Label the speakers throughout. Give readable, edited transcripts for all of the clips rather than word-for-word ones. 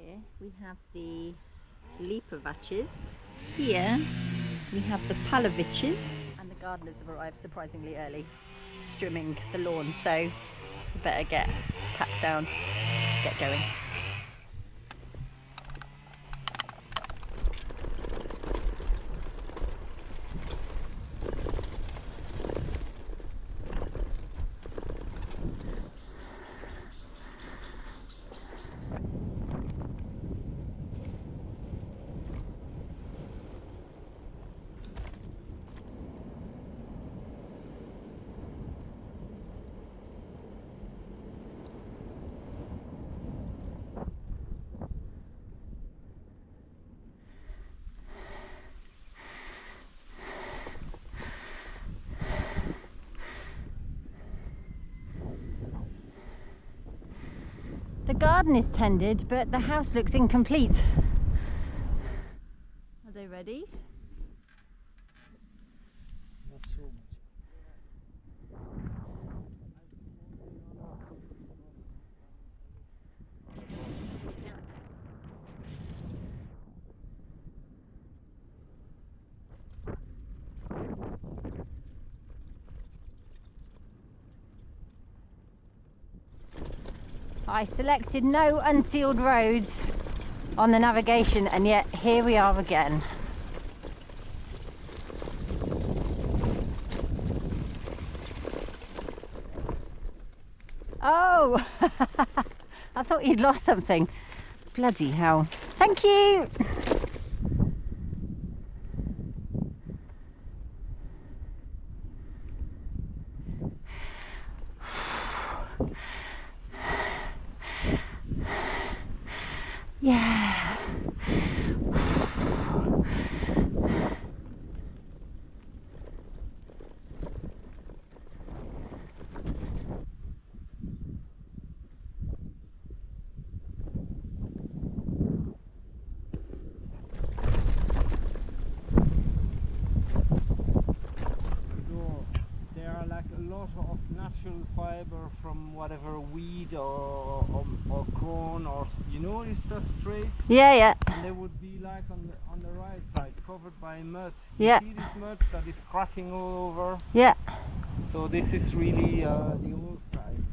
Speaker 1: Here we have the Lipovaches. Here we have the Paloviches. And the gardeners have arrived surprisingly early, strimming the lawn, so we better get packed down, get going. The garden is tended, but the house looks incomplete. Are they ready?
Speaker 2: Not so much.
Speaker 1: I selected no unsealed roads on the navigation, and yet here we are again. Oh! I thought you'd lost something. Bloody hell. Thank you! Yeah.
Speaker 2: There are like a lot of natural fiber from whatever weed or corn, or you know this stuff straight.
Speaker 1: Yeah, yeah.
Speaker 2: And they would be like on the right side, covered by mud.
Speaker 1: Yeah.
Speaker 2: You see this mud that is cracking all over?
Speaker 1: Yeah.
Speaker 2: So this is really the old side.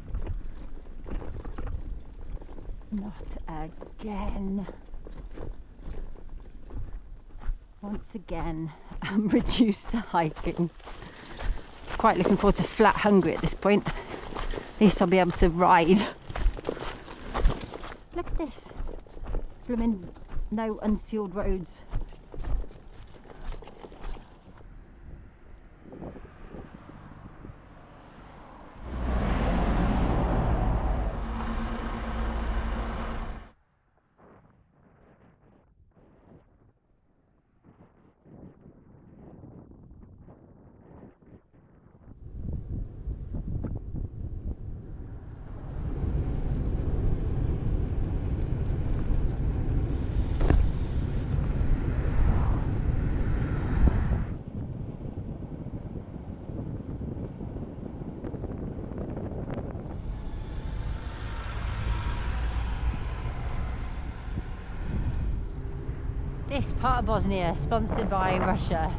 Speaker 1: Not again. Once again, I'm reduced to hiking. Quite looking forward to flat hungry at this point. At least I'll be able to ride. Look at this. Blooming no unsealed roads. This part of Bosnia, sponsored by Russia.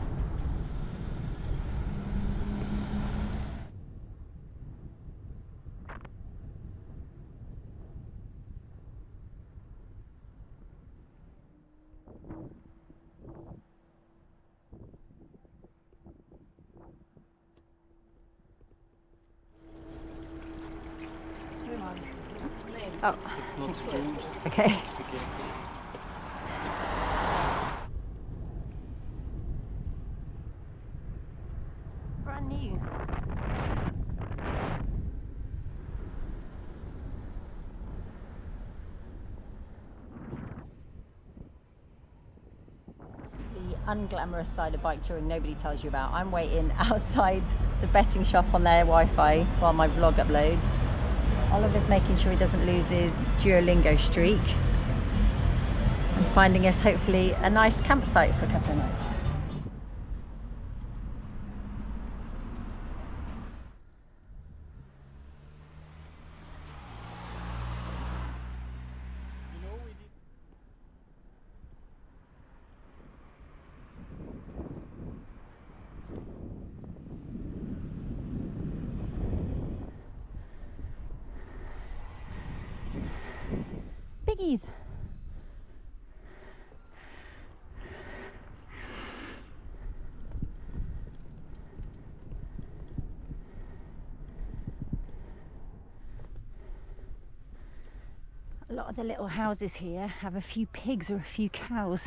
Speaker 1: Oh,
Speaker 2: It's not food.
Speaker 1: okay. Brand new. The unglamorous side of bike touring nobody tells you about. I'm waiting outside the betting shop on their Wi-Fi while my vlog uploads. Oliver's making sure he doesn't lose his Duolingo streak and finding us hopefully a nice campsite for a couple of nights. piggies. A lot of the little houses here have a few pigs or a few cows.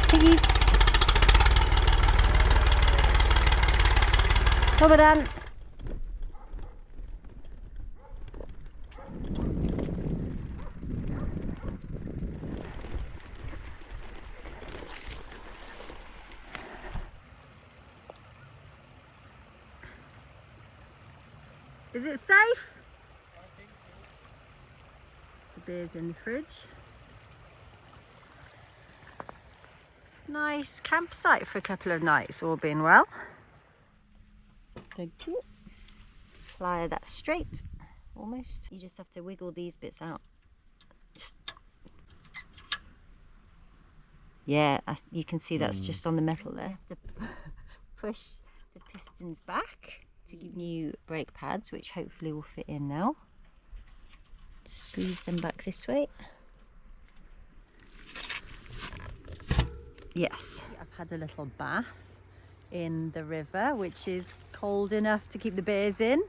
Speaker 1: Piggies. Come on. Is it safe? The beer's in the fridge. Nice campsite for a couple of nights, all being well. Thank you. Plier that straight, almost. You just have to wiggle these bits out. Yeah, you can see that's just on the metal there. You have to push the pistons back to give you brake pads, which hopefully will fit in now. Squeeze them back this way. Yes, I've had a little bath in the river, which is cold enough to keep the bears in.